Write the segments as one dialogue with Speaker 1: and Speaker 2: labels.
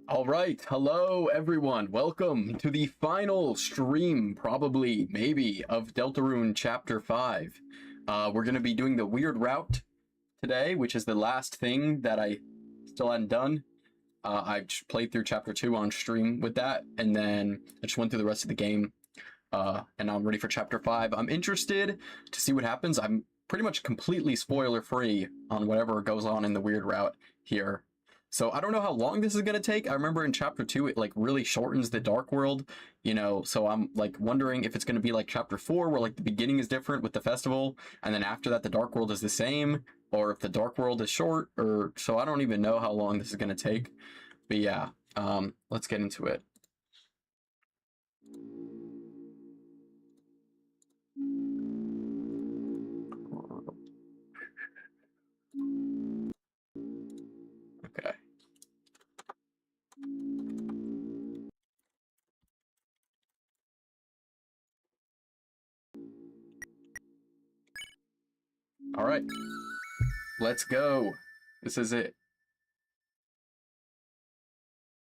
Speaker 1: All right, hello everyone. Welcome to the final stream, probably, maybe, of Deltarune Chapter 5. We're going to be doing the weird route today, which is the last thing that I still hadn't done. I played through Chapter 2 on stream with that, and then I just went through the rest of the game, and I'm ready for Chapter 5. I'm interested to see what happens. I'm pretty much completely spoiler-free on whatever goes on in the weird route here. So I don't know how long this is going to take. I remember in Chapter 2, it like really shortens the Dark World, you know, so I'm like wondering if it's going to be like Chapter 4, where like the beginning is different with the festival, and then after that the Dark World is the same, or if the Dark World is short, or so I don't even know how long this is going to take. But yeah, let's get into it. Okay. All right, let's go. This is it.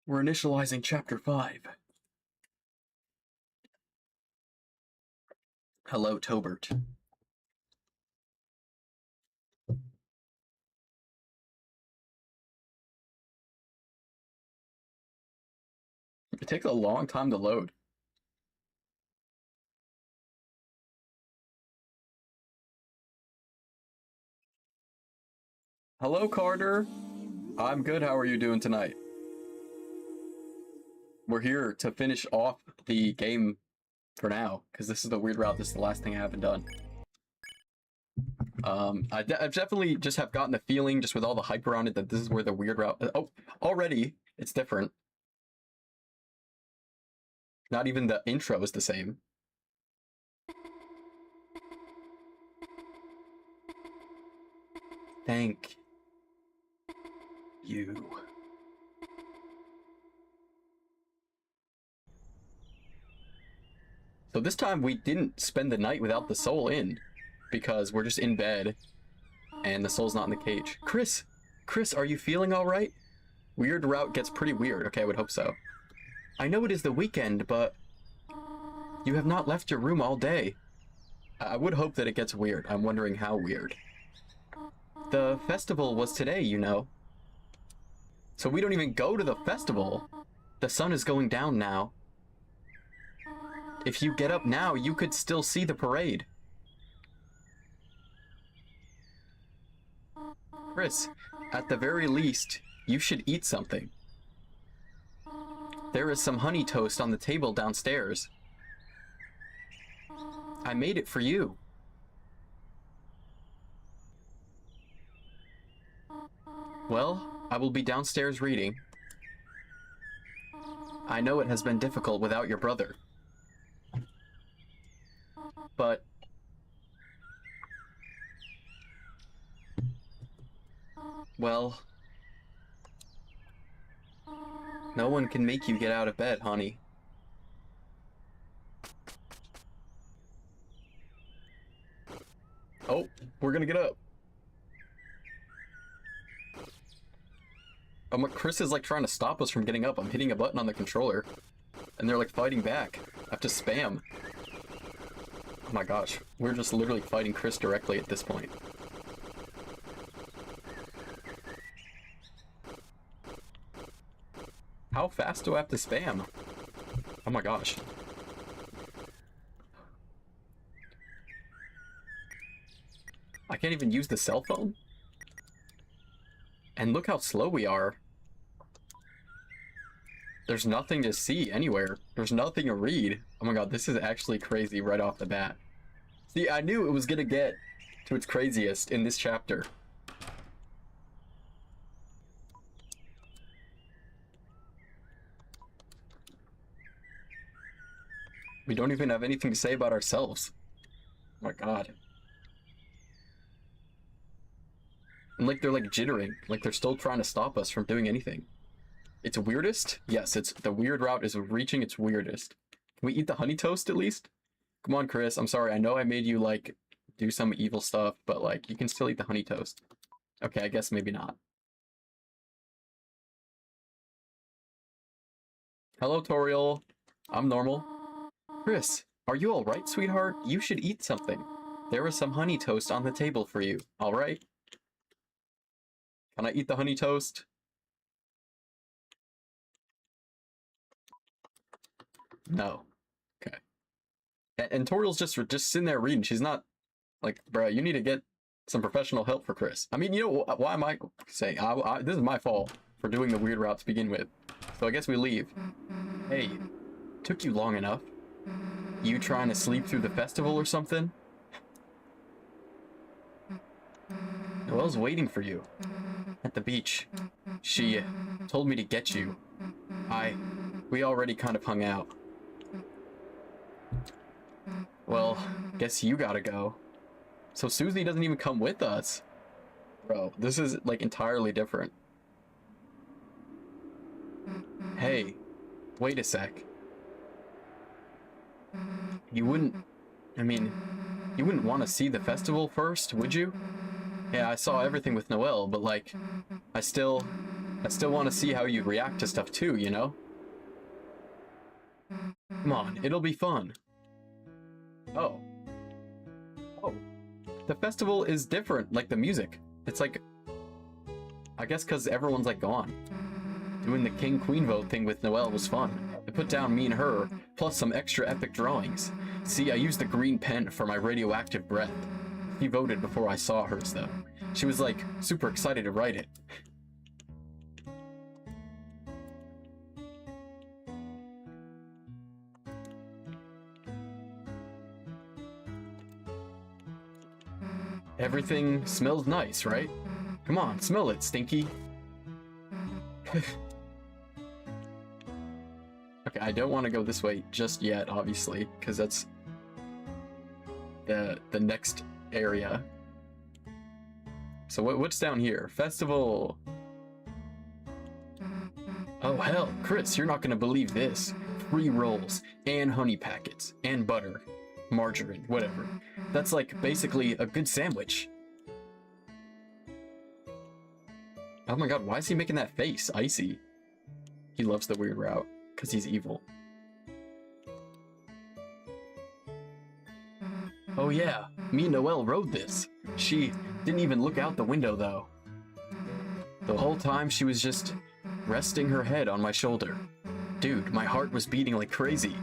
Speaker 1: We're initializing Chapter 5. Hello, Tobert. It takes a long time to load. Hello, Carter. I'm good. How are you doing tonight? We're here to finish off the game for now, because this is the weird route. This is the last thing I haven't done. I definitely just have gotten the feeling, just with all the hype around it, that this is where the weird route... Oh, already, it's different. Not even the intro is the same. Thank you. So this time we didn't spend the night without the soul in, because we're just in bed and the soul's not in the cage. Chris, are you feeling all right? Weird route gets pretty weird. Okay, I would hope so. I know it is the weekend, but you have not left your room all day. I would hope that it gets weird. I'm wondering how weird. The festival was today, you know. So we don't even go to the festival. The sun is going down now. If you get up now, you could still see the parade. Chris, at the very least, you should eat something. There is some honey toast on the table downstairs. I made it for you. Well, I will be downstairs reading. I know it has been difficult without your brother. But... well... no one can make you get out of bed, honey. Oh, we're gonna get up. Chris is like trying to stop us from getting up. I'm hitting a button on the controller, and they're like fighting back. I have to spam. Oh my gosh, we're just literally fighting Chris directly at this point. How fast do I have to spam? Oh my gosh. I can't even use the cell phone? And look how slow we are. There's nothing to see anywhere. There's nothing to read. Oh my god, this is actually crazy right off the bat. See, I knew it was gonna get to its craziest in this chapter. We don't even have anything to say about ourselves. Oh my god. And like they're like jittering, like they're still trying to stop us from doing anything. It's weirdest? Yes, it's the weird route is reaching its weirdest. Can we eat the honey toast at least? Come on, Chris. I'm sorry. I know I made you like do some evil stuff, but like you can still eat the honey toast. Okay, I guess maybe not. Hello, Toriel. I'm normal. Chris, are you alright, sweetheart? You should eat something. There was some honey toast on the table for you, alright? Can I eat the honey toast? No. Okay. And Toriel's just sitting there reading. She's not like, bruh, you need to get some professional help for Chris. I mean, you know, why am I saying? This is my fault for doing the weird route to begin with. So I guess we leave. Hey, took you long enough. You trying to sleep through the festival or something? Noelle's waiting for you. At the beach. She told me to get you. We already kind of hung out. Well, guess you gotta go. So Susie doesn't even come with us. Bro, this is like entirely different. Hey, wait a sec. You wouldn't want to see the festival first, would you? Yeah, I saw everything with Noelle, but like, I still want to see how you react to stuff too, you know? Come on, it'll be fun. Oh. The festival is different, like the music. It's like, I guess because everyone's like gone. Doing the king-queen vote thing with Noelle was fun. I put down me and her, plus some extra epic drawings. See, I used the green pen for my radioactive breath. She voted before I saw hers, though. She was like, super excited to write it. Everything smells nice, right? Come on, smell it, Stinky. Okay, I don't want to go this way just yet, obviously, because that's the next area. So what's down here? Festival. Oh hell, Chris, you're not gonna believe this. Free rolls, and honey packets, and butter, margarine, whatever. That's like basically a good sandwich. Oh my god, why is he making that face? Icy. He loves the weird route, because he's evil. Oh yeah, me and Noelle rode this. She didn't even look out the window though. The whole time she was just resting her head on my shoulder. Dude, my heart was beating like crazy.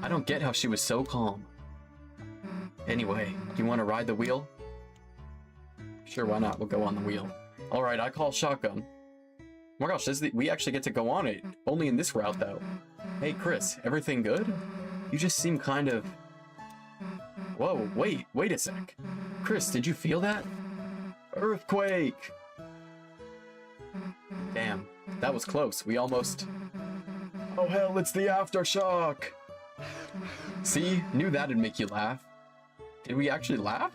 Speaker 1: I don't get how she was so calm. Anyway, do you want to ride the wheel? Sure, why not? We'll go on the wheel. Alright, I call shotgun. Oh my gosh, we actually get to go on it. Only in this route, though. Hey, Chris, everything good? You just seem kind of... Whoa, wait a sec. Chris, did you feel that? Earthquake! Damn, that was close. We almost... Oh hell, it's the aftershock! See? Knew that'd make you laugh. Did we actually laugh?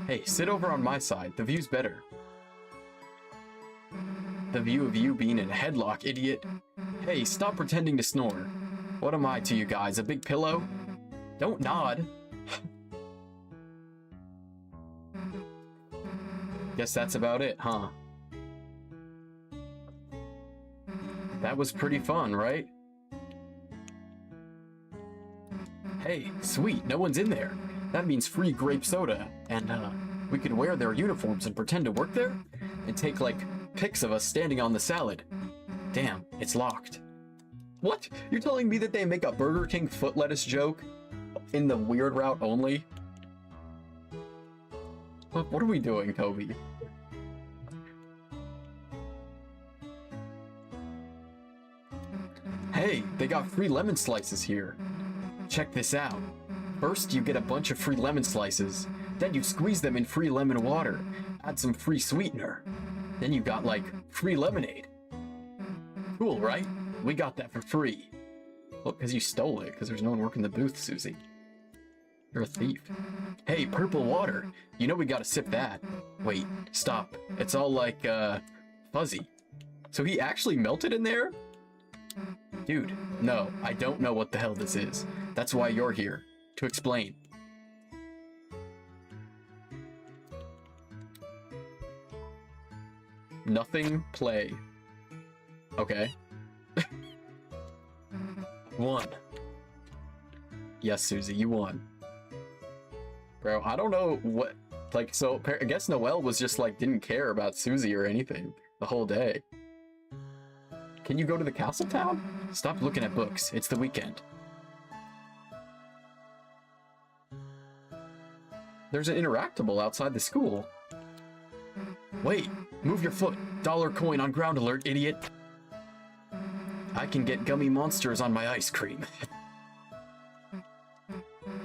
Speaker 1: Hey, sit over on my side. The view's better. The view of you being in a headlock, idiot. Hey, stop pretending to snore. What am I to you guys, a big pillow? Don't nod. Guess that's about it, huh? That was pretty fun, right? Hey, sweet, no one's in there. That means free grape soda, and we could wear their uniforms and pretend to work there? And take, like, pics of us standing on the salad. Damn, it's locked. What? You're telling me that they make a Burger King foot lettuce joke? In the weird route only? What are we doing, Toby? Hey, they got free lemon slices here. Check this out. First, you get a bunch of free lemon slices. Then you squeeze them in free lemon water. Add some free sweetener. Then you got, like, free lemonade. Cool, right? We got that for free. Well, because you stole it, because there's no one working the booth, Susie. You're a thief. Hey, purple water. You know we gotta sip that. Wait, stop. It's all like, fuzzy. So he actually melted in there? Dude, no, I don't know what the hell this is. That's why you're here. To explain. Nothing, play. Okay. won. Yes, Susie, you won. Bro, I don't know what, like, so I guess Noelle was just like, didn't care about Susie or anything the whole day. Can you go to the castle town? Stop looking at books. It's the weekend. There's an interactable outside the school. Wait, move your foot. Dollar coin on ground alert, idiot. I can get gummy monsters on my ice cream.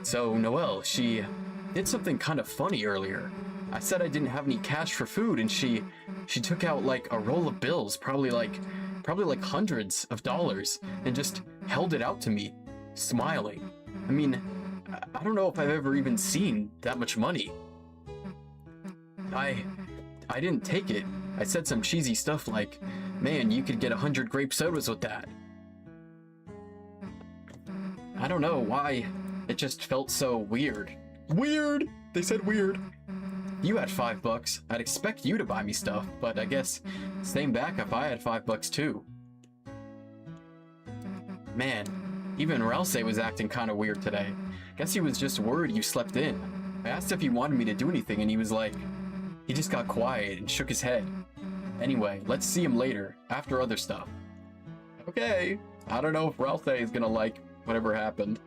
Speaker 1: So, Noelle, she did something kind of funny earlier. I said I didn't have any cash for food, and she took out like a roll of bills, probably like hundreds of dollars, and just held it out to me, smiling. I mean, I don't know if I've ever even seen that much money. I didn't take it. I said some cheesy stuff like, man, you could get 100 grape sodas with that. I don't know why, it just felt so weird. Weird! They said weird. You had $5. I'd expect you to buy me stuff, but I guess same back if I had $5 too. Man, even Ralsei was acting kind of weird today. Guess he was just worried you slept in. I asked if he wanted me to do anything and he was like, he just got quiet and shook his head. Anyway, let's see him later, after other stuff. Okay, I don't know if Ralsei is gonna like whatever happened.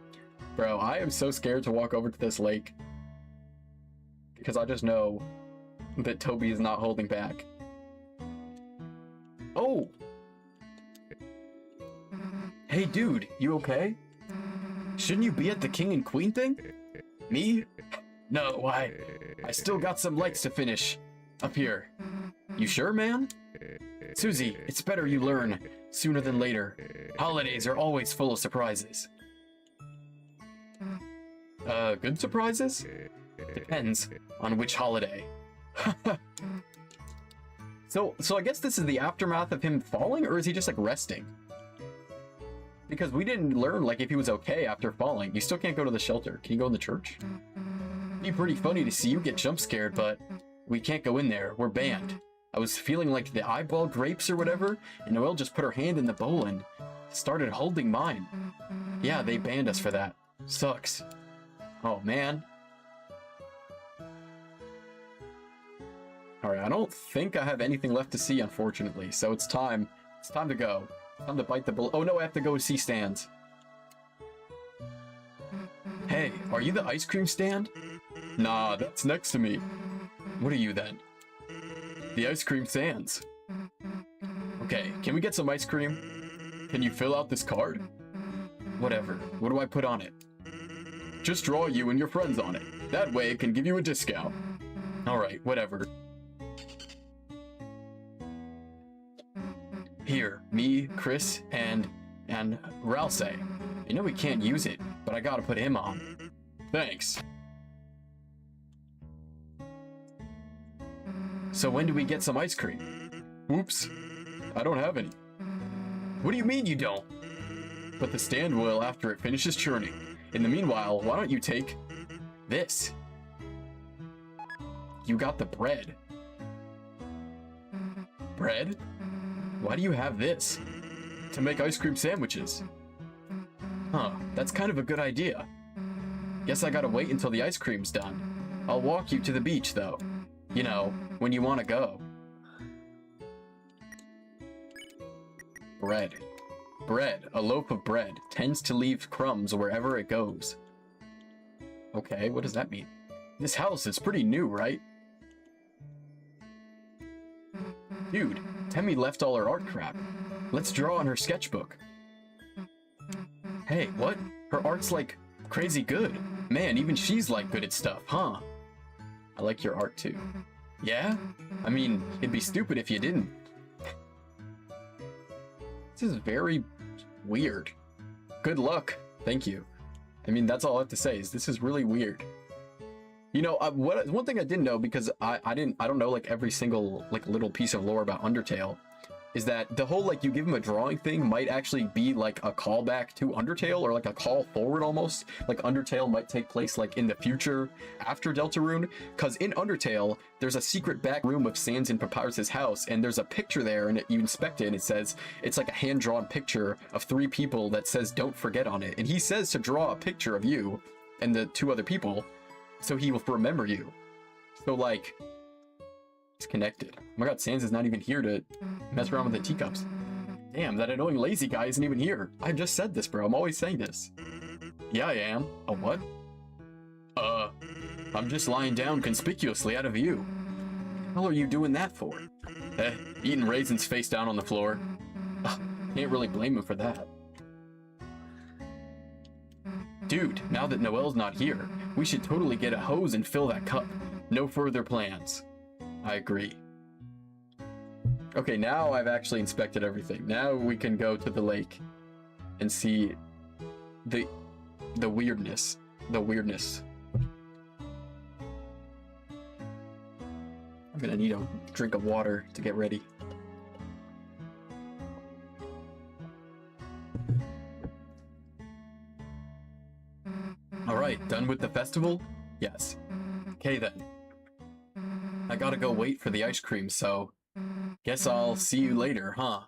Speaker 1: Bro, I am so scared to walk over to this lake. Because I just know that Toby is not holding back. Oh! Hey dude, you okay? Shouldn't you be at the king and queen thing? Me? No, I still got some lights to finish up here. You sure, man? Susie, it's better you learn sooner than later. Holidays are always full of surprises. Good surprises? Depends on which holiday. So I guess this is the aftermath of him falling, or is he just like resting? Because we didn't learn like if he was okay after falling. You still can't go to the shelter. Can you go in the church? It'd be pretty funny to see you get jump scared, but we can't go in there. We're banned. I was feeling like the eyeball grapes or whatever, and Noelle just put her hand in the bowl and started holding mine. Yeah, they banned us for that. Sucks. Oh man. Alright, I don't think I have anything left to see, unfortunately, so it's time. It's time to go. Time to bite the bullet. Oh no, I have to go see stands. Hey, are you the ice cream stand? Nah, that's next to me. What are you then? The ice cream stands. Okay, can we get some ice cream? Can you fill out this card? Whatever. What do I put on it? Just draw you and your friends on it. That way it can give you a discount. Alright, whatever. Here, me, Chris, and Ralsei. You know we can't use it, but I gotta put him on. Thanks. So when do we get some ice cream? Oops, I don't have any. What do you mean you don't? But the stand will after it finishes churning. In the meanwhile, why don't you take this? You got the bread. Bread? Why do you have this? To make ice cream sandwiches. Huh, that's kind of a good idea. Guess I gotta wait until the ice cream's done. I'll walk you to the beach, though. You know, when you want to go. Bread. Bread, a loaf of bread, tends to leave crumbs wherever it goes. Okay, what does that mean? This house is pretty new, right? Dude, Temmie left all her art crap. Let's draw on her sketchbook. Hey, what? Her art's like crazy good. Man, even she's like good at stuff, huh? I like your art too. Yeah? I mean, it'd be stupid if you didn't. This is very weird. Good luck. Thank you. I mean, that's all I have to say is this is really weird. You know, one thing I didn't know, because I don't know like every single like little piece of lore about Undertale. is that the whole, like, you give him a drawing thing might actually be like a callback to Undertale, or like a call forward almost. Like Undertale might take place like in the future after Deltarune, because in Undertale there's a secret back room of Sans and Papyrus's house, and there's a picture there, and you inspect it and it says it's like a hand-drawn picture of 3 people that says "don't forget" on it, and he says to draw a picture of you and the 2 other people so he will remember you. So like, it's connected. Oh my god, Sans is not even here to mess around with the teacups. Damn, that annoying lazy guy isn't even here. I just said this, bro. I'm always saying this. Yeah, I am. A what? I'm just lying down conspicuously out of view. What the hell are you doing that for? Eating raisins face down on the floor. Can't really blame him for that. Dude, now that Noelle's not here, we should totally get a hose and fill that cup. No further plans. I agree. Okay, now I've actually inspected everything. Now we can go to the lake and see the weirdness. The weirdness. I'm gonna need a drink of water to get ready. Alright, done with the festival? Yes. Okay then. I gotta go wait for the ice cream, so guess I'll see you later, huh?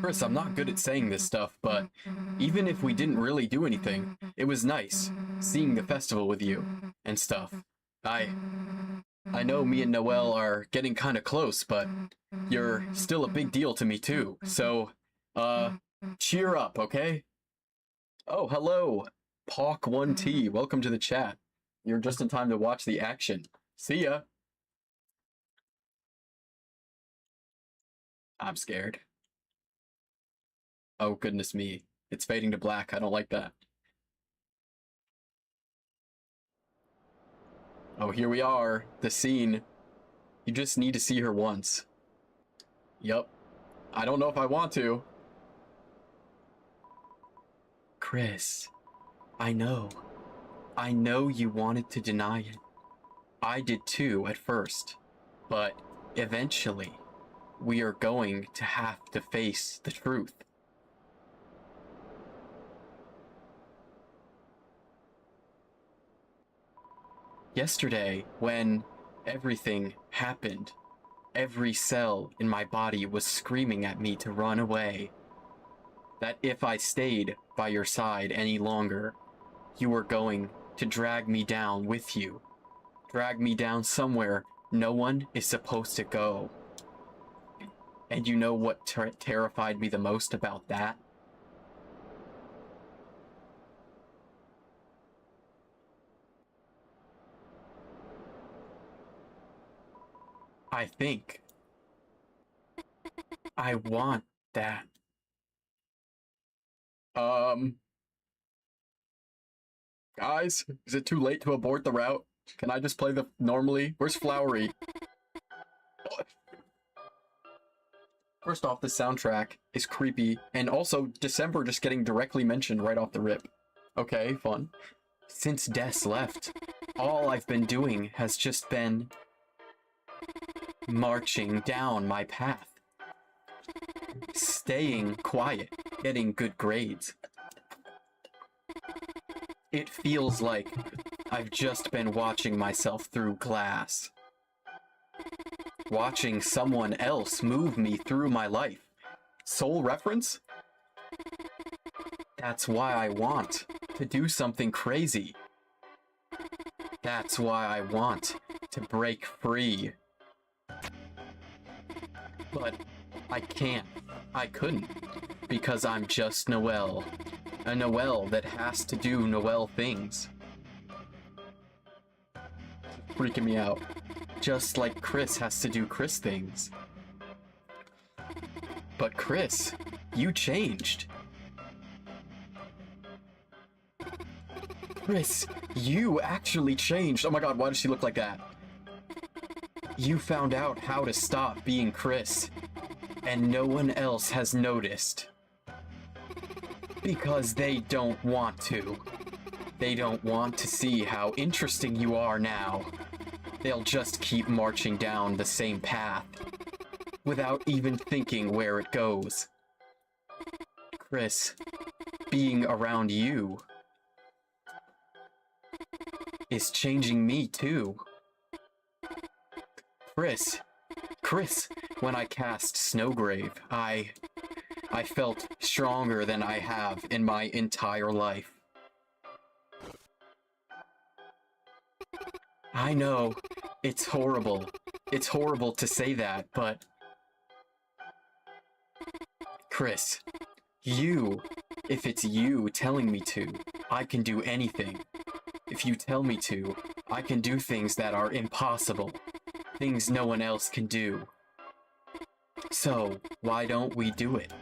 Speaker 1: Chris, I'm not good at saying this stuff, but even if we didn't really do anything, it was nice seeing the festival with you and stuff. I know me and Noelle are getting kinda close, but you're still a big deal to me too, so, cheer up, okay? Oh, hello, Pawk1T, welcome to the chat. You're just in time to watch the action. See ya! I'm scared. Oh, goodness me. It's fading to black. I don't like that. Oh, here we are. The scene. You just need to see her once. Yup. I don't know if I want to. Chris, I know. I know you wanted to deny it. I did too at first. But eventually, we are going to have to face the truth. Yesterday, when everything happened, every cell in my body was screaming at me to run away. That if I stayed by your side any longer, you were going to drag me down with you. Drag me down somewhere no one is supposed to go. And you know what terrified me the most about that? I think I want that. Guys, is it too late to abort the route? Can I just play the normally? Where's Flowery? First off, the soundtrack is creepy, and also December just getting directly mentioned right off the rip. Okay, fun. Since Des left, all I've been doing has just been marching down my path. Staying quiet, getting good grades. It feels like I've just been watching myself through glass. Watching someone else move me through my life. Soul reference? That's why I want to do something crazy. That's why I want to break free. But I can't. I couldn't. Because I'm just Noelle. A Noelle that has to do Noelle things. Freaking me out. Just like Chris has to do Chris things. But Chris, you changed. Chris, you actually changed. Oh my god, why does she look like that? You found out how to stop being Chris, and no one else has noticed. Because they don't want to. They don't want to see how interesting you are now. They'll just keep marching down the same path, without even thinking where it goes. Chris, being around you is changing me too. Chris, when I cast Snowgrave, I felt stronger than I have in my entire life. I know, it's horrible. It's horrible to say that, but... Chris, if it's you telling me to, I can do anything. If you tell me to, I can do things that are impossible. Things no one else can do. So, why don't we do it?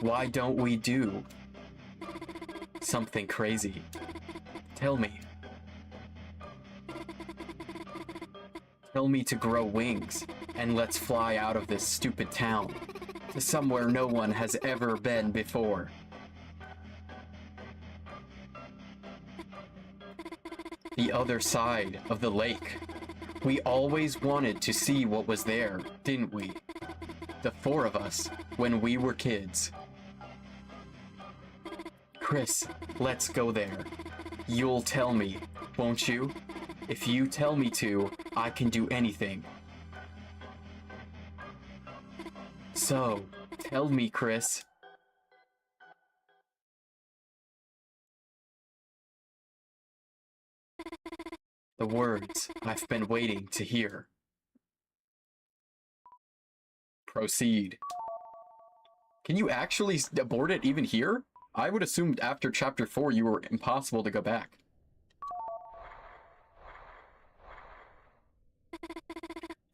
Speaker 1: Why don't we do something crazy? Tell me. Tell me to grow wings, and let's fly out of this stupid town, to somewhere no one has ever been before. The other side of the lake. We always wanted to see what was there, didn't we? The four of us, when we were kids. Chris, let's go there. You'll tell me, won't you? If you tell me to, I can do anything. So, tell me, Chris. The words I've been waiting to hear. Proceed. Can you actually abort it even here? I would assume after chapter 4 you were impossible to go back.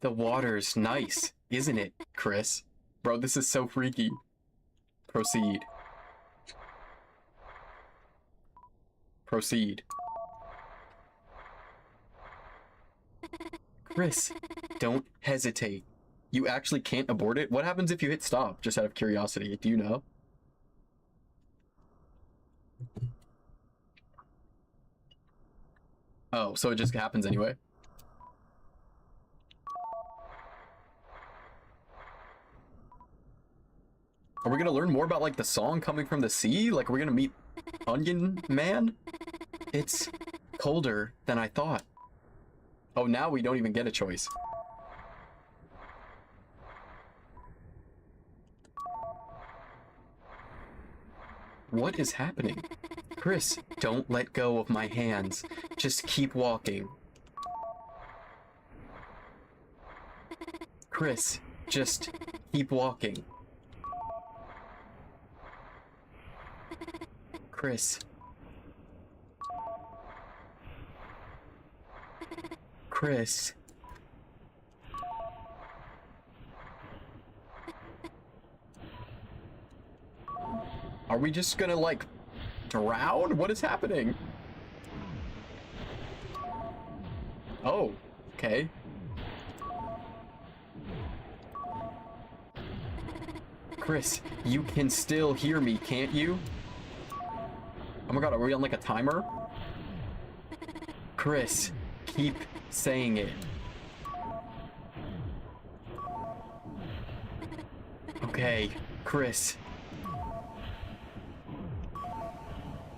Speaker 1: The water's nice, isn't it, Chris? Bro, this is so freaky. Proceed. Proceed. Chris, don't hesitate. You actually can't abort it? What happens if you hit stop, just out of curiosity? Do you know? Oh, so it just happens anyway? Are we gonna learn more about, like, the song coming from the sea? Like, are we gonna meet Onion Man? It's colder than I thought. Oh, now we don't even get a choice. What is happening? Chris, don't let go of my hands. Just keep walking. Chris, just keep walking. Chris. Chris. Are we just gonna, like, drown? What is happening? Oh, okay. Chris, you can still hear me, can't you? Oh my god, are we on, like, a timer? Chris, keep saying it. Okay, Chris.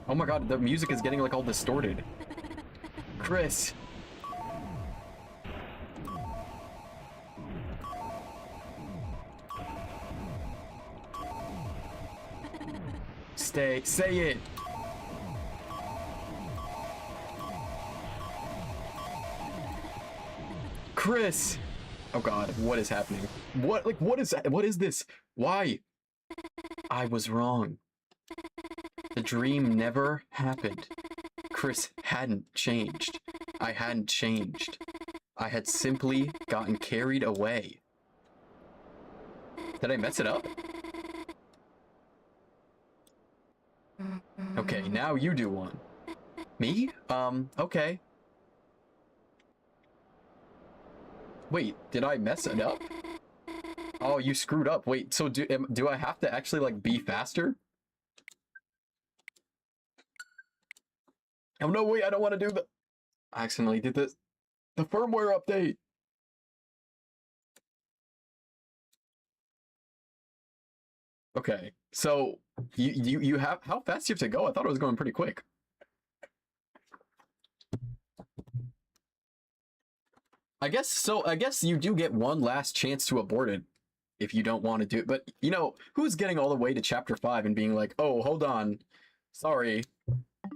Speaker 1: Oh my god, the music is getting, like, all distorted. Chris. Say it. Chris. Oh god, what is happening? What is this? Why? I was wrong. The dream never happened. Chris hadn't changed. I hadn't changed. I had simply gotten carried away. Did I mess it up? Okay, now you do one. Me? Okay. Wait, did I mess it up? Oh, you screwed up. Wait, so do I have to actually, like, be faster? Oh no, wait, I don't want to do the... I accidentally did this. The firmware update. Okay, so you have... How fast do you have to go? I thought it was going pretty quick. I guess so. I guess you do get one last chance to abort it if you don't want to do it. But, you know, who's getting all the way to chapter 5 and being like, oh, hold on. Sorry,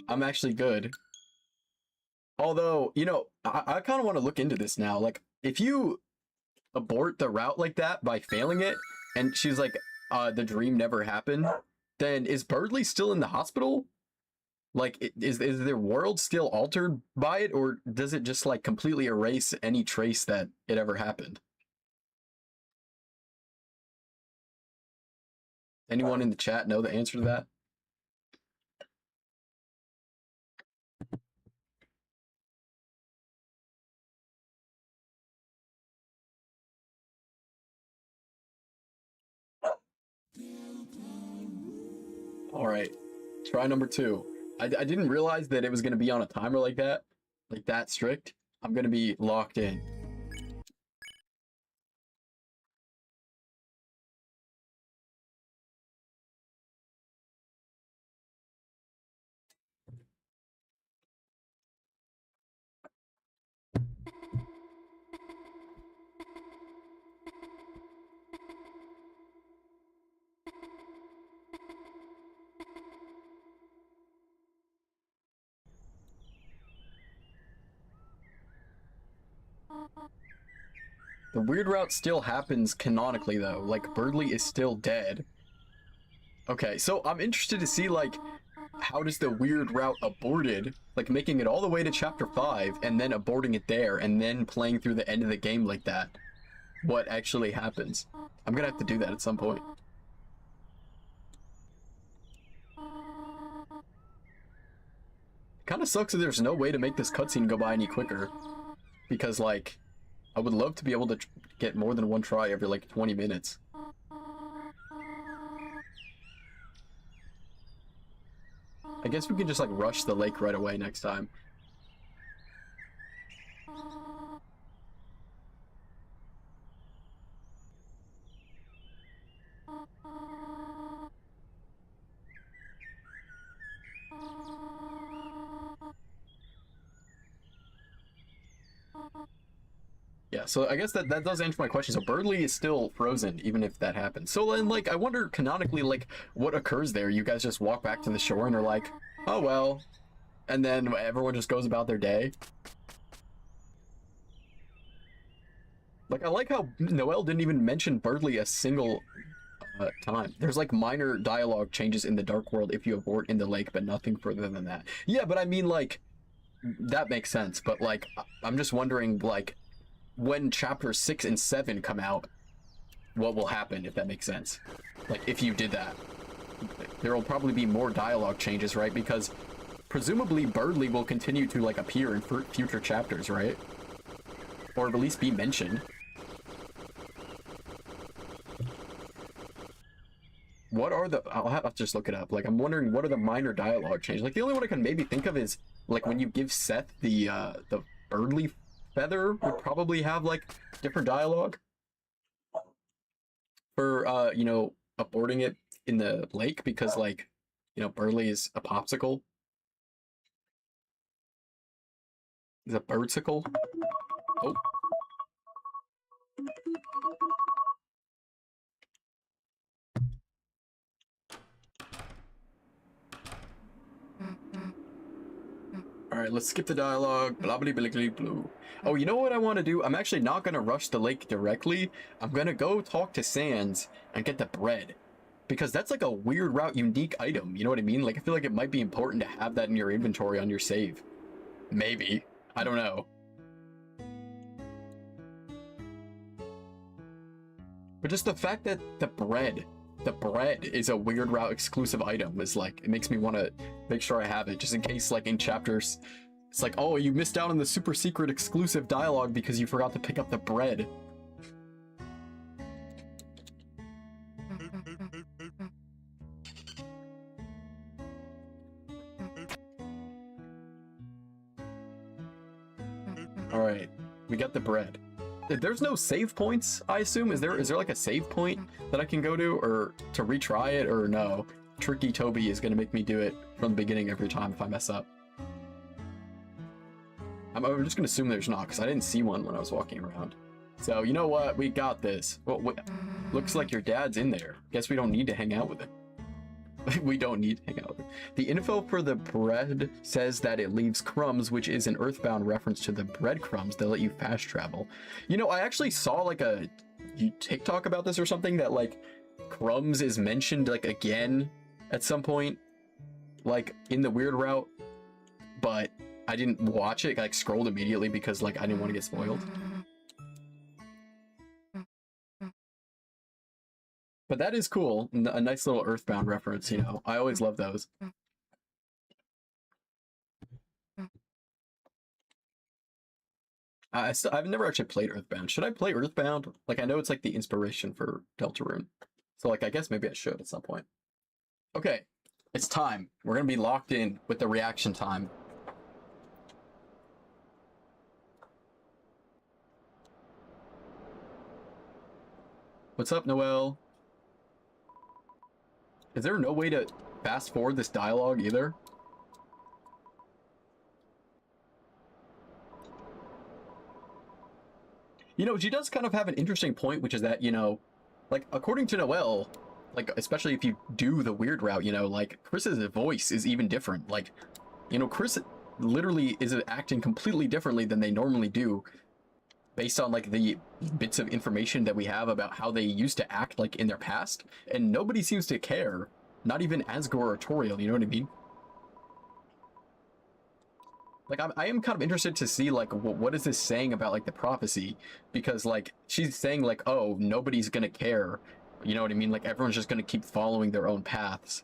Speaker 1: I'm actually good. Although, you know, I kind of want to look into this now. Like, if you abort the route like that by failing it, and she's like, the dream never happened, then is Birdley still in the hospital? Like, is their world still altered by it, or does it just, like, completely erase any trace that it ever happened? Anyone in the chat know the answer to that? All right, try number 2. I didn't realize that it was going to be on a timer like that strict. I'm going to be locked in. The weird route still happens canonically, though. Like, Birdley is still dead. Okay, so I'm interested to see, like, how does the weird route aborted, like making it all the way to chapter 5 and then aborting it there and then playing through the end of the game like that, what actually happens? I'm gonna have to do that at some point. Kind of sucks that there's no way to make this cutscene go by any quicker, because, like, I would love to be able to get more than one try every, like, 20 minutes. I guess we can just, like, rush the lake right away next time. Yeah, so I guess that does answer my question. So Birdley is still frozen, even if that happens. So then, like, I wonder canonically, like, what occurs there? You guys just walk back to the shore and are like, oh, well, and then everyone just goes about their day? Like, I like how Noelle didn't even mention Birdley a single time. There's, like, minor dialogue changes in the Dark World if you abort in the lake, but nothing further than that. Yeah, but I mean, like, that makes sense. But, like, I'm just wondering, like, when chapters 6 and 7 come out, what will happen, if that makes sense. Like, if you did that, there will probably be more dialogue changes, right? Because presumably Birdley will continue to, like, appear in future chapters, right? Or at least be mentioned. What are the... I'll have to just look it up. Like, I'm wondering, what are the minor dialogue changes? Like, the only one I can maybe think of is, like, when you give Seth the Birdley feather would probably have, like, different dialogue. For, you know, aborting it in the lake because, like, you know, Birdley is a popsicle. Is a birdsicle. Oh. Alright, let's skip the dialogue. Blah blah blah blah blue. Oh, you know what I want to do? I'm actually not going to rush the lake directly. I'm going to go talk to Sans and get the bread. Because that's like a weird route, unique item. You know what I mean? Like, I feel like it might be important to have that in your inventory on your save. Maybe. I don't know. But just the fact that the bread is a weird route exclusive item is like, it makes me want to make sure I have it, just in case, like, in chapters, it's like, oh, you missed out on the super secret exclusive dialogue because you forgot to pick up the bread. Alright, we got the bread. There's no save points, I assume? Is there like a save point that I can go to, or to retry it, or no? Tricky Toby is gonna make me do it from the beginning every time if I mess up. I'm just gonna assume there's not, because I didn't see one when I was walking around. So, you know what? We got this. Well, looks like your dad's in there. Guess we don't need to hang out with him. We don't need to hang out with him. The info for the bread says that it leaves crumbs, which is an Earthbound reference to the breadcrumbs that let you fast travel. You know, I actually saw like a TikTok about this or something, that like crumbs is mentioned like again at some point, like in the weird route, but I didn't watch it. I like scrolled immediately because like I didn't want to get spoiled. But that is cool. A nice little Earthbound reference, you know. I always love those. I've never actually played Earthbound. Should I play Earthbound? Like, I know it's like the inspiration for Deltarune. So like, I guess maybe I should at some point. Okay, it's time. We're gonna be locked in with the reaction time. What's up, Noel? Is there no way to fast forward this dialogue either? You know, she does kind of have an interesting point, which is that, you know, like, according to Noel, like, especially if you do the weird route, you know, like, Chris's voice is even different. Like, you know, Chris literally is acting completely differently than they normally do, based on, like, the bits of information that we have about how they used to act, like, in their past, and nobody seems to care. Not even Asgore or Toriel, you know what I mean? Like, I am kind of interested to see, like, what is this saying about, like, the prophecy? Because, like, she's saying, like, oh, nobody's gonna care. You know what I mean? Like, everyone's just gonna keep following their own paths.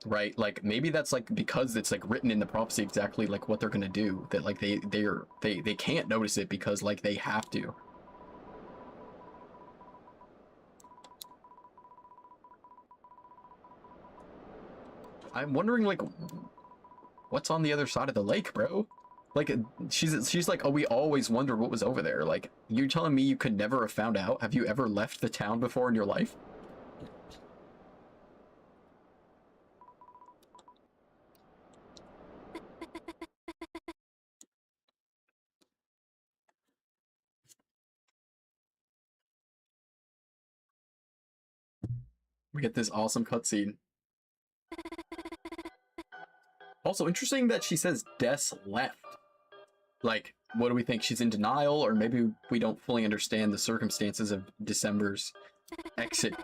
Speaker 1: Right? Like, maybe that's, like, because it's, like, written in the prophecy exactly, like, what they're gonna do. That, like, they can't notice it because, like, they have to. I'm wondering, like, what's on the other side of the lake, bro? Like, she's like, oh, we always wondered what was over there. Like, you're telling me you could never have found out? Have you ever left the town before in your life? We get this awesome cutscene. Also, interesting that she says Des left. Like, what do we think? She's in denial, or maybe we don't fully understand the circumstances of December's exit.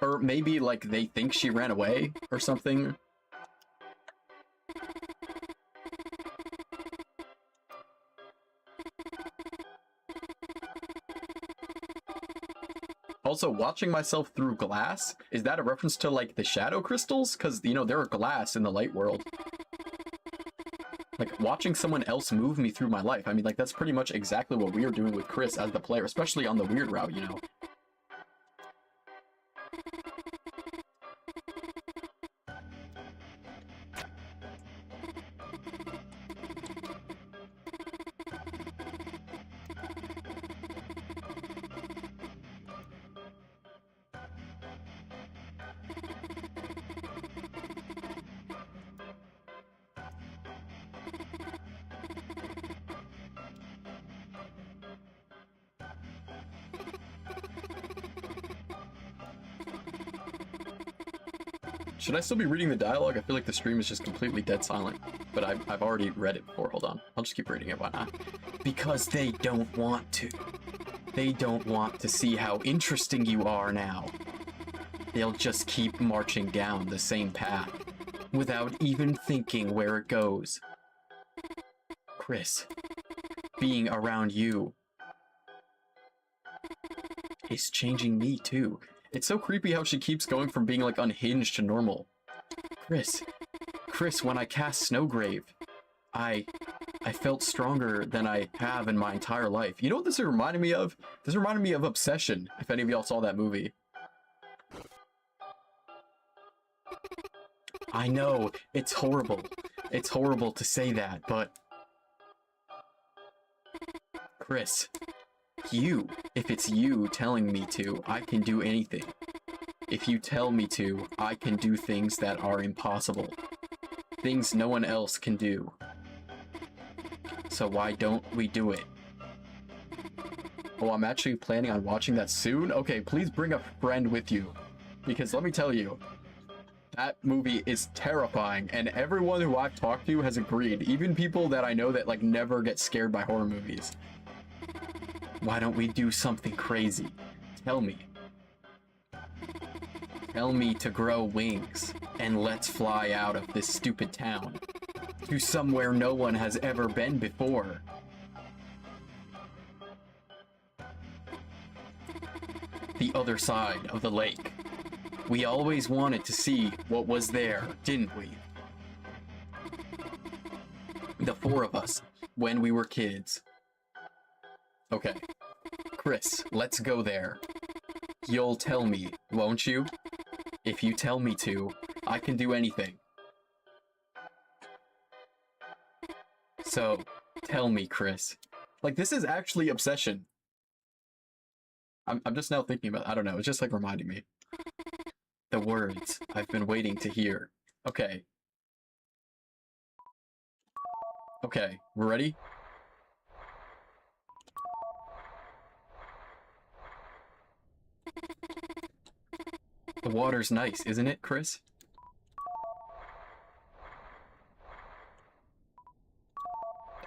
Speaker 1: Or maybe, like, they think she ran away or something. Also, watching myself through glass, is that a reference to, like, the shadow crystals? Because, you know, there are glass in the light world. Like, watching someone else move me through my life. I mean, like, that's pretty much exactly what we are doing with Chris as the player, especially on the weird route, you know? Should I still be reading the dialogue? I feel like the stream is just completely dead silent. But I've already read it before. Hold on. I'll just keep reading it. Why not? Because they don't want to. They don't want to see how interesting you are now. They'll just keep marching down the same path without even thinking where it goes. Chris, being around you is changing me too. It's so creepy how she keeps going from being, like, unhinged to normal. Chris, when I cast Snowgrave, I felt stronger than I have in my entire life. You know what this reminded me of? This reminded me of Obsession, if any of y'all saw that movie. I know, it's horrible. It's horrible to say that, but Chris, if it's you telling me to, I can do anything. If you tell me to, I can do things that are impossible. Things no one else can do. So why don't we do it? Oh, I'm actually planning on watching that soon? Okay, please bring a friend with you. Because let me tell you, that movie is terrifying, and everyone who I've talked to has agreed. Even people that I know that like never get scared by horror movies. Why don't we do something crazy? Tell me. Tell me to grow wings, and let's fly out of this stupid town. To somewhere no one has ever been before. The other side of the lake. We always wanted to see what was there, didn't we? The four of us, when we were kids. Okay. Chris, let's go there. You'll tell me, won't you? If you tell me to, I can do anything. So, tell me, Chris. Like, this is actually obsession. I'm just now thinking about it. I don't know, it's just like reminding me. The words I've been waiting to hear. Okay. Okay, we're ready? The water's nice, isn't it, Chris?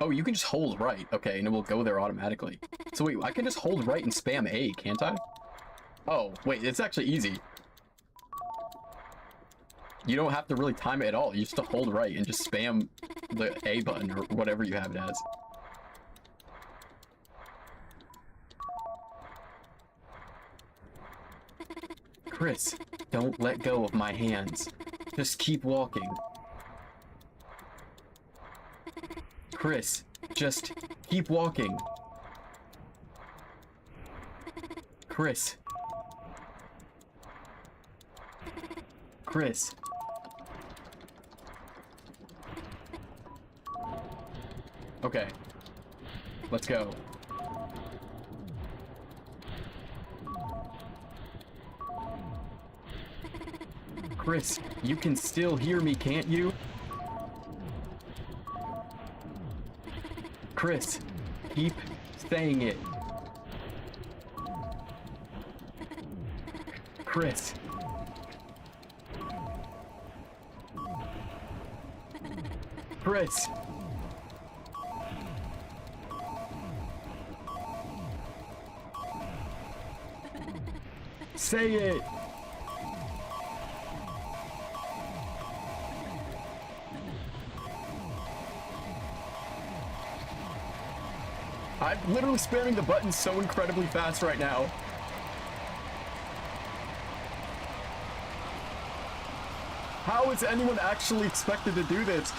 Speaker 1: Oh, you can just hold right. Okay, and it will go there automatically. So wait, I can just hold right and spam A, can't I? Oh, wait, it's actually easy. You don't have to really time it at all. You just have to hold right and just spam the A button or whatever you have it as. Chris, don't let go of my hands. Just keep walking. Chris, just keep walking. Chris. Chris. Okay. Let's go. Chris, you can still hear me, can't you? Chris, keep saying it. Chris. Chris. Say it. I'm literally spamming the button so incredibly fast right now. How is anyone actually expected to do this?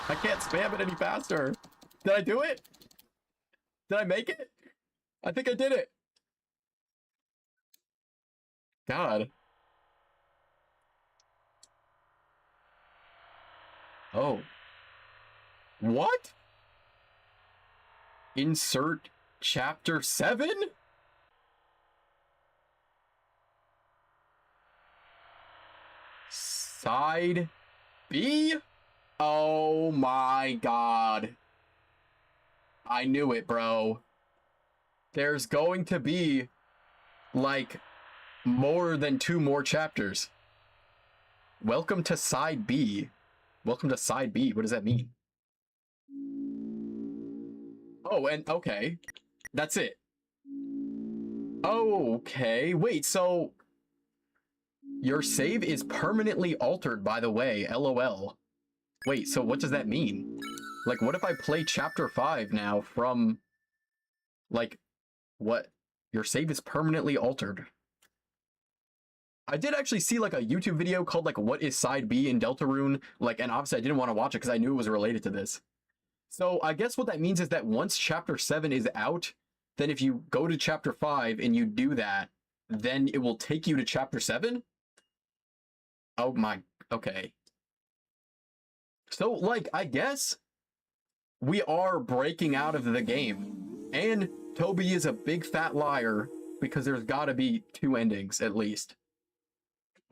Speaker 1: I can't spam it any faster. Did I do it? Did I make it? I think I did it. God. Oh. What? Insert chapter 7? Side B? Oh my god. I knew it, bro. There's going to be, like, more than 2 more chapters. Welcome to Side B. Welcome to Side B. What does that mean? Oh, and okay. That's it. Okay. Wait, so your save is permanently altered, by the way. LOL. Wait, so what does that mean? Like, what if I play chapter 5 now from, like, what? Your save is permanently altered. I did actually see, like, a YouTube video called, like, what is Side B in Deltarune? Like, and obviously I didn't want to watch it because I knew it was related to this. So I guess what that means is that once chapter 7 is out, then if you go to chapter 5 and you do that, then it will take you to chapter 7? Oh my, okay. So, like, I guess we are breaking out of the game. And Toby is a big fat liar because there's got to be 2 endings at least.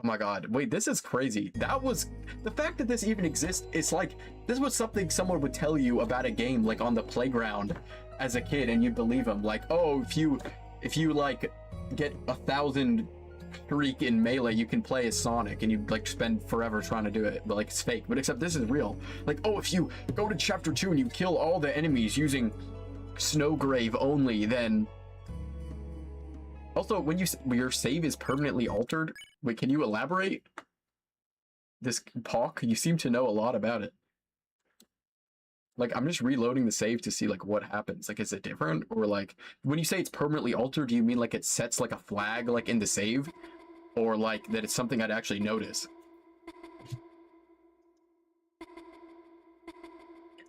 Speaker 1: Oh my god. Wait, this is crazy. That was... The fact that this even exists, it's like... This was something someone would tell you about a game, like, on the playground as a kid, and you'd believe them. Like, oh, if you like, get 1,000 streak in Melee, you can play as Sonic, and you like spend forever trying to do it, but like it's fake. But except this is real. Like, oh, if you go to chapter 2 and you kill all the enemies using Snowgrave only, then also when your save is permanently altered. Wait, can you elaborate? This Pawk, you seem to know a lot about it. Like, I'm just reloading the save to see like what happens. Like, is it different? Or like, when you say it's permanently altered, do you mean like it sets like a flag like in the save? Or like that it's something I'd actually notice?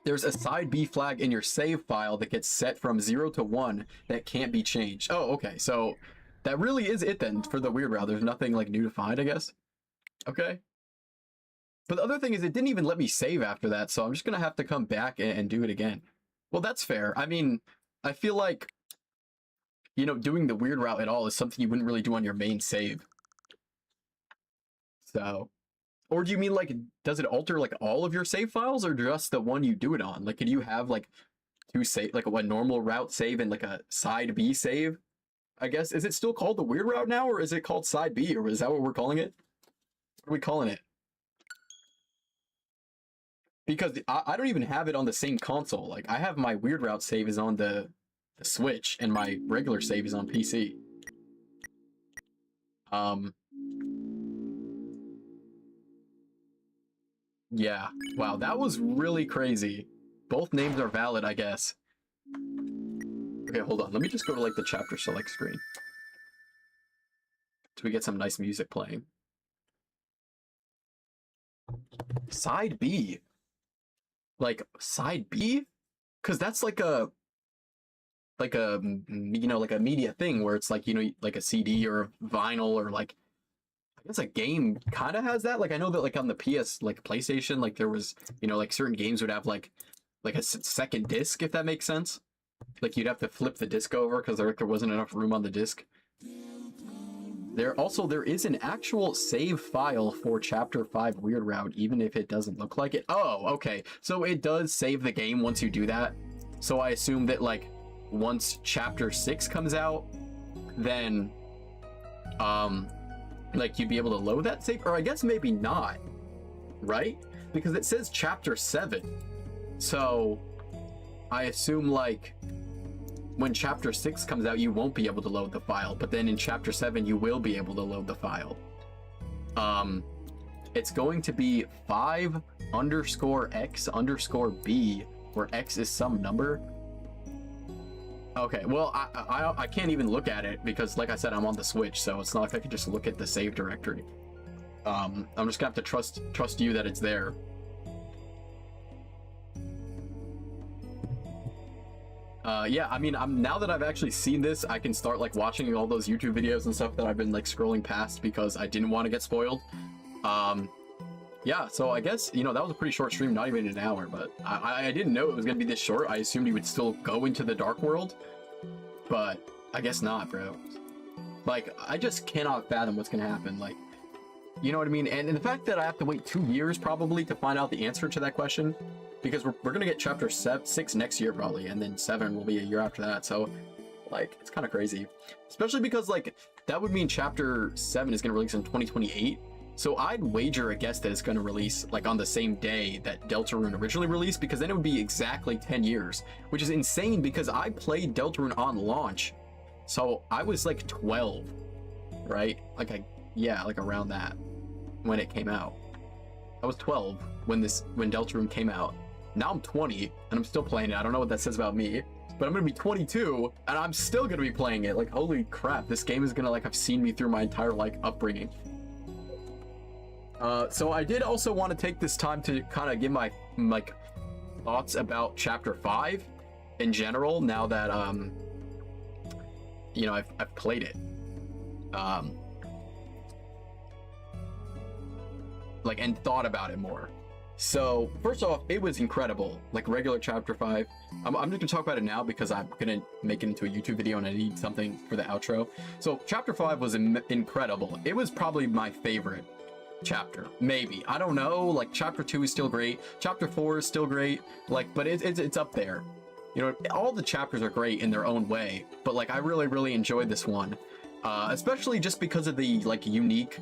Speaker 1: There's a side B flag in your save file that gets set from 0 to 1 that can't be changed. Oh, okay. So that really is it then for the weird route. There's nothing like new to find, I guess. Okay. But the other thing is it didn't even let me save after that, so I'm just going to have to come back and do it again. Well, that's fair. I mean, I feel like, you know, doing the weird route at all is something you wouldn't really do on your main save. So, or do you mean like, does it alter like all of your save files or just the one you do it on? Like, could you have like 2 save, like a normal route save and like a side B save? I guess, is it still called the weird route now, or is it called side B, or is that what we're calling it? What are we calling it? Because I don't even have it on the same console. Like, I have my weird route save is on the Switch, and my regular save is on PC. Yeah. Wow, that was really crazy. Both names are valid, I guess. Okay, hold on. Let me just go to, like, the chapter select screen. So we get some nice music playing. Side B? Like, side B? Because that's like a, you know, like a media thing where it's like, you know, like a CD or a vinyl or like, I guess a game kind of has that. Like, I know that like on the PS, like PlayStation, like there was, you know, like certain games would have like a second disc, if that makes sense. Like you'd have to flip the disc over because there wasn't enough room on the disc. There is an actual save file for Chapter 5 Weird Route, even if it doesn't look like it. Oh, okay. So it does save the game once you do that. So I assume that like once Chapter 6 comes out, then like you'd be able to load that save, or I guess maybe not, right? Because it says Chapter 7. So I assume like when Chapter 6 comes out, you won't be able to load the file, but then in Chapter 7, you will be able to load the file. It's going to be 5_x_b, where x is some number. Okay, well, I can't even look at it because, like I said, I'm on the Switch, so it's not like I can just look at the save directory. I'm just gonna have to trust you that it's there. Yeah, I mean, now that I've actually seen this, I can start like watching all those YouTube videos and stuff that I've been like scrolling past because I didn't want to get spoiled. Yeah, so I guess, you know, that was a pretty short stream, not even an hour, but I didn't know it was gonna be this short. I assumed you would still go into the dark world, but I guess not, bro. Like, I just cannot fathom what's gonna happen. Like, you know what I mean? And the fact that I have to wait 2 years probably to find out the answer to that question, because we're gonna get Chapter 6 next year probably, and then 7 will be a year after that. So, like, it's kind of crazy, especially because like that would mean Chapter 7 is gonna release in 2028. So I'd wager a guess that it's gonna release like on the same day that Deltarune originally released, because then it would be exactly 10 years, which is insane because I played Deltarune on launch, so I was like 12, right? Like yeah, like around that when it came out. I was 12 when Deltarune came out. Now I'm 20 and I'm still playing it. I don't know what that says about me, but I'm gonna be 22 and I'm still gonna be playing it. Like, holy crap, this game is gonna like have seen me through my entire like upbringing. So I did also want to take this time to kind of give my like thoughts about Chapter 5 in general, now that you know, I've played it. Like, and thought about it more. So first off, it was incredible. Like regular chapter 5. I'm just gonna talk about it now because I'm gonna make it into a YouTube video and I need something for the outro. So chapter 5 was incredible. It was probably my favorite chapter, maybe. I don't know. Like chapter 2 is still great. Chapter 4 is still great. Like, but it's up there. You know, all the chapters are great in their own way. But like, I really enjoyed this one, especially just because of the like unique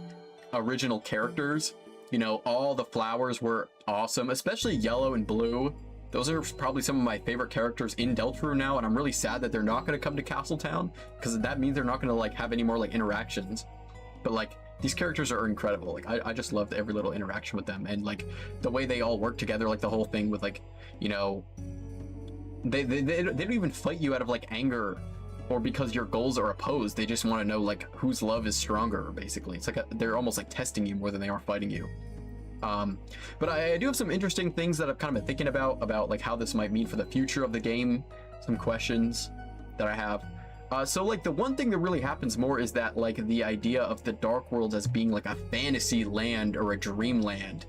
Speaker 1: original characters. You know, all the flowers were awesome, especially yellow and blue. Those are probably some of my favorite characters in Deltarune now, and I'm really sad that they're not going to come to Castletown, because that means they're not going to like have any more like interactions. But like, these characters are incredible. Like, I just loved every little interaction with them, and like the way they all work together, like the whole thing with like, you know, they don't even fight you out of like anger or because your goals are opposed. They just want to know like whose love is stronger, basically. It's like they're almost like testing you more than they are fighting you. But I do have some interesting things that I've kind of been thinking about like how this might mean for the future of the game. Some questions that I have. So like the one thing that really happens more is that like the idea of the Dark Worlds as being like a fantasy land or a dreamland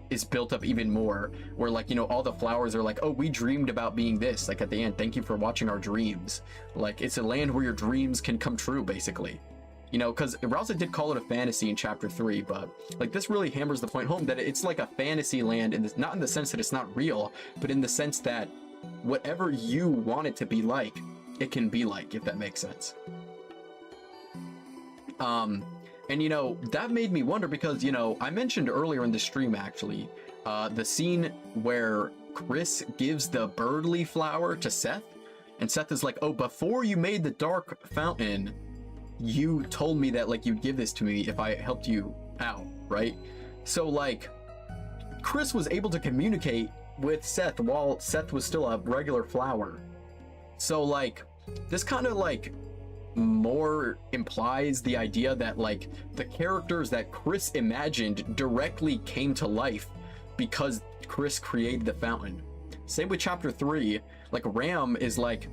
Speaker 1: is built up even more, where like, you know, all the flowers are like, oh, we dreamed about being this, like at the end, thank you for watching our dreams. Like, it's a land where your dreams can come true, basically. You know, because Rouse did call it a fantasy in chapter 3, but like this really hammers the point home that it's like a fantasy land, and not in the sense that it's not real, but in the sense that whatever you want it to be like, it can be like, if that makes sense. And, you know, that made me wonder because, you know, I mentioned earlier in the stream, actually, the scene where Chris gives the birdly flower to Seth, and Seth is like, oh, before you made the dark fountain, you told me that, like, you'd give this to me if I helped you out, right? So, like, Chris was able to communicate with Seth while Seth was still a regular flower. So, like, this kind of, like, more implies the idea that like the characters that Chris imagined directly came to life because Chris created the fountain. Same with chapter 3. Like Ram is like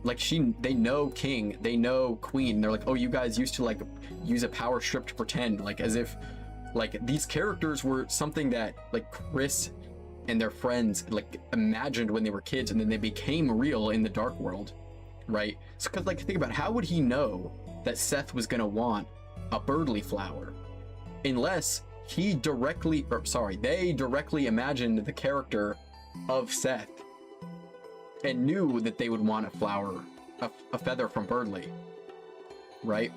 Speaker 1: they know King, they know Queen. They're like, oh, you guys used to like use a power strip to pretend, like as if like these characters were something that like Chris and their friends like imagined when they were kids, and then they became real in the Dark World. Right? So, because like think about how would he know that Seth was gonna want a birdly flower unless they directly imagined the character of Seth and knew that they would want a flower, a feather from birdly, right?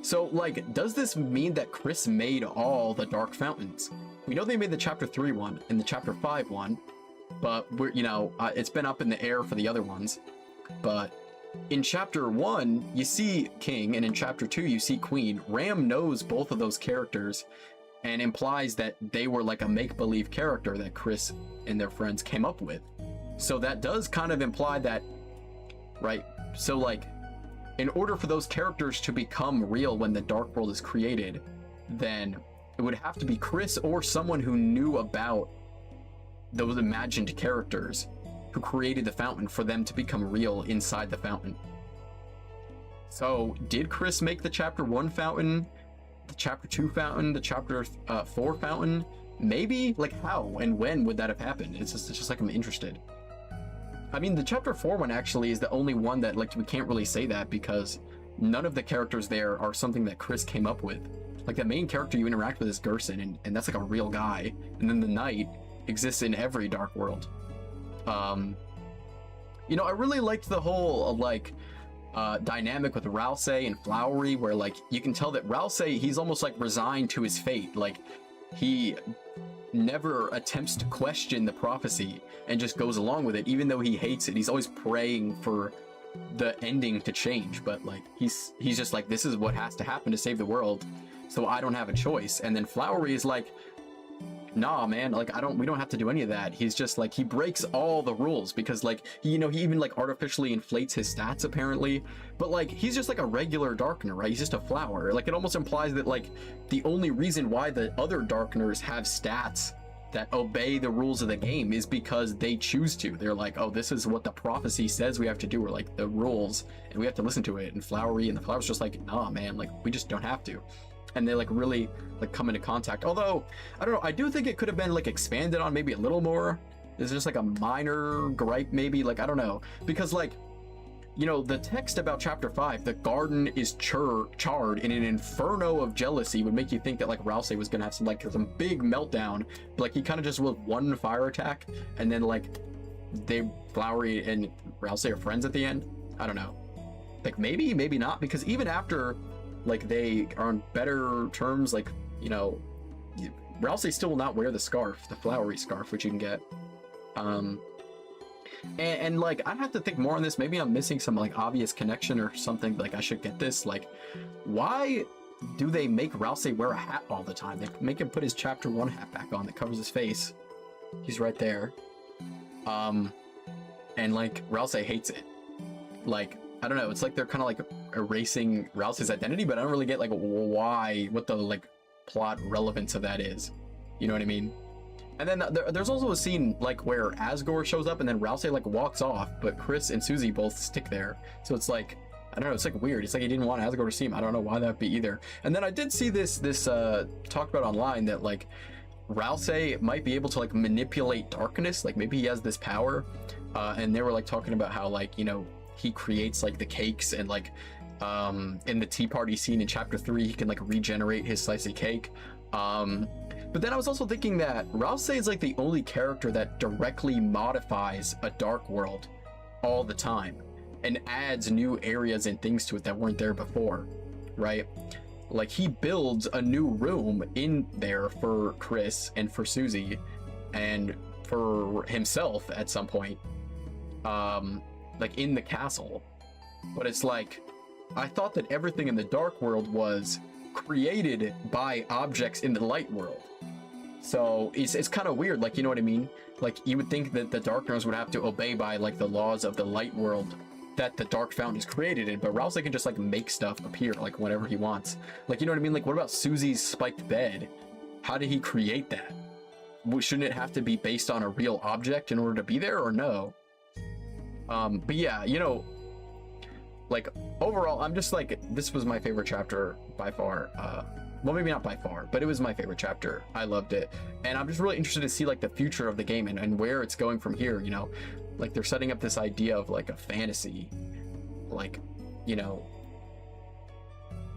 Speaker 1: So like, does this mean that Chris made all the dark fountains? We know they made the chapter 3 one and the chapter 5 one, but we're, you know, it's been up in the air for the other ones. But in chapter 1, you see King, and in chapter 2, you see Queen. Ram knows both of those characters and implies that they were like a make-believe character that Chris and their friends came up with. So that does kind of imply that, right? So like, in order for those characters to become real when the Dark World is created, then it would have to be Chris or someone who knew about those imagined characters who created the fountain for them to become real inside the fountain. So did Chris make the chapter 1 fountain, the chapter 2 fountain, the chapter 4 fountain? Maybe? Like how and when would that have happened? It's just like I'm interested. I mean, the chapter 4 one actually is the only one that like we can't really say that because none of the characters there are something that Chris came up with. Like the main character you interact with is Gerson, and that's like a real guy. And then the Knight exists in every Dark World. You know, I really liked the whole like dynamic with Rouse and Flowery, where like you can tell that Rouse, he's almost like resigned to his fate. Like he never attempts to question the prophecy and just goes along with it, even though he hates it. He's always praying for the ending to change, but like he's just like, this is what has to happen to save the world, so I don't have a choice. And then Flowery is like, nah, man, like we don't have to do any of that. He's just like, he breaks all the rules because like he, you know, he even like artificially inflates his stats apparently, but like he's just like a regular darkener, right? He's just a flower. Like it almost implies that like the only reason why the other darkeners have stats that obey the rules of the game is because they choose to. They're like, oh, this is what the prophecy says we have to do, or like the rules, and we have to listen to it. And Flowery and the Flower's just like, nah, man, like we just don't have to. and they like really like come into contact. Although I don't know, I do think it could have been like expanded on maybe a little more. Is just like a minor gripe maybe, like I don't know, because like, you know, the text about chapter 5, the garden is charred in an inferno of jealousy, would make you think that like Rousey was gonna have some big meltdown, but like he kind of just with one fire attack, and then like Flowery and Rousey are friends at the end. I don't know, like maybe not, because even after like they are on better terms, like, you know, Rousey still will not wear the scarf, the flowery scarf, which you can get. And like I'd have to think more on this. Maybe I'm missing some like obvious connection or something. Like I should get this. Like, why do they make Rousey wear a hat all the time? They make him put his chapter 1 hat back on that covers his face. He's right there. And like Rousey hates it. Like, I don't know, it's like they're kind of like erasing Rousey's identity, but I don't really get like why, what the like plot relevance of that is. You know what I mean? And then there's also a scene like where Asgore shows up and then Rousey like walks off, but Chris and Susie both stick there. So it's like, I don't know, it's like weird. It's like he didn't want Asgore to see him. I don't know why that'd be either. And then I did see this talked about online that like Rousey might be able to like manipulate darkness. Like maybe he has this power. And they were like talking about how like, you know, he creates like the cakes, and like in the tea party scene in chapter 3, he can like regenerate his slice of cake. But then I was also thinking that Rousey is like the only character that directly modifies a dark world all the time and adds new areas and things to it that weren't there before, right? Like he builds a new room in there for Chris and for Susie and for himself at some point, like in the castle. But it's like, I thought that everything in the dark world was created by objects in the light world. So it's kind of weird, like, you know what I mean? Like you would think that the Darkners would have to obey by like the laws of the light world that the Dark Fountain is created in, but Rousey can just like make stuff appear like whenever he wants. Like, you know what I mean? Like, what about Susie's spiked bed? How did he create that? Shouldn't it have to be based on a real object in order to be there, or no? But yeah, you know, like overall, I'm just like, this was my favorite chapter by far. Well, maybe not by far, but it was my favorite chapter. I loved it. And I'm just really interested to see like the future of the game and where it's going from here, you know? Like they're setting up this idea of like a fantasy, like, you know,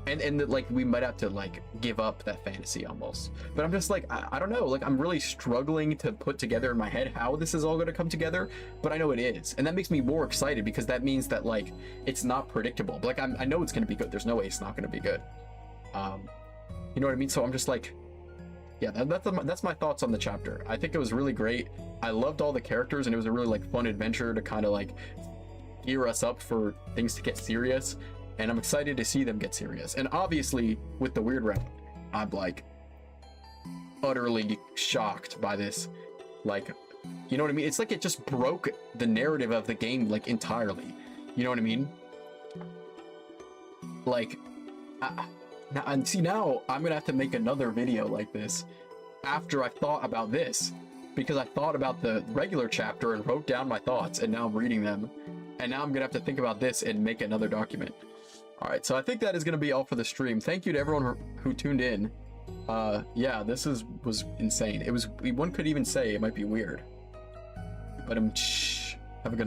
Speaker 1: and like we might have to like give up that fantasy almost. But I'm just like, I don't know, like I'm really struggling to put together in my head how this is all going to come together, but I know it is. And that makes me more excited because that means that like it's not predictable. But like I know it's going to be good. There's no way it's not going to be good. You know what I mean? So I'm just like, yeah, that's my thoughts on the chapter. I think it was really great. I loved all the characters, and it was a really like fun adventure to kind of like gear us up for things to get serious. And I'm excited to see them get serious. And obviously with the weird route, I'm like utterly shocked by this. Like, you know what I mean? It's like it just broke the narrative of the game like entirely. You know what I mean? Like, now I'm gonna have to make another video like this after I thought about this, because I thought about the regular chapter and wrote down my thoughts, and now I'm reading them, and now I'm gonna have to think about this and make another document. All right, so I think that is gonna be all for the stream. Thank you to everyone who tuned in. Yeah, this was insane. It was, one could even say it might be weird, but